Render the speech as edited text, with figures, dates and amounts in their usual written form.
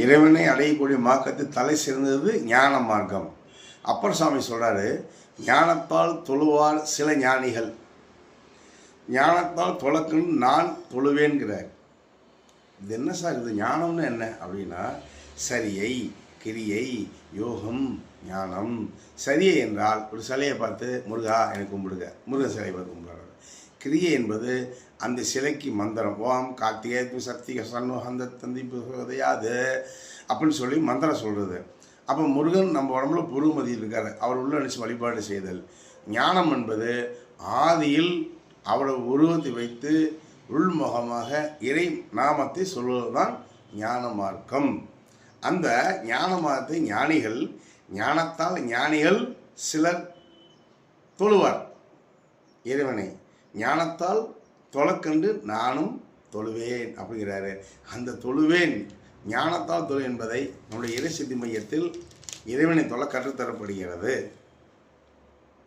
இறைவனை அடையக்கூடிய மார்க்கத்தில் தலை சிறந்தது ஞான மார்க்கம். அப்பர் சாமி சொல்கிறாரு, ஞானத்தால் தொழுவார் சில ஞானிகள், ஞானத்தால் தொழக்குன்னு நான் தொழுவேன்கிறார். இது என்ன சார், இது ஞானம்னு என்ன அப்படின்னா, சரியை, கிரியை, யோகம், ஞானம். சரியை என்றால் ஒரு சிலையை பார்த்து முருகா எனக்கு கும்பிடுங்க, முருகன் சிலையை பார்த்து கும்பிடுறாரு. கிரியை என்பது அந்த சிலைக்கு மந்திரம், ஓம் கார்த்திகை சக்தி சன்னு அந்த தந்தி உதயாது அப்படின்னு சொல்லி மந்திரம் சொல்கிறது. அப்போ முருகன் நம்ம உடம்புல புருமதியில் இருக்கார், அவர் உள்ள நினச்சி வழிபாடு செய்தல். ஞானம் என்பது ஆதியில் அவரோட உருவத்தை வைத்து உள்முகமாக இறை நாமத்தை சொல்வது தான் ஞான மார்க்கம். அந்த ஞான மார்க்கத்தை ஞானிகள், ஞானத்தால் ஞானிகள் சிலர் தொழுவார் இறைவனை, ஞானத்தால் தொழக்கண்டு நானும் தொழுவேன் அப்படிங்கிறாரு. அந்த தொழுவேன், ஞானத்தால் தொழு என்பதை நம்முடைய இறை சித்தி மையத்தில் இறைவனை தொழ கற்றுத்தரப்படுகிறது.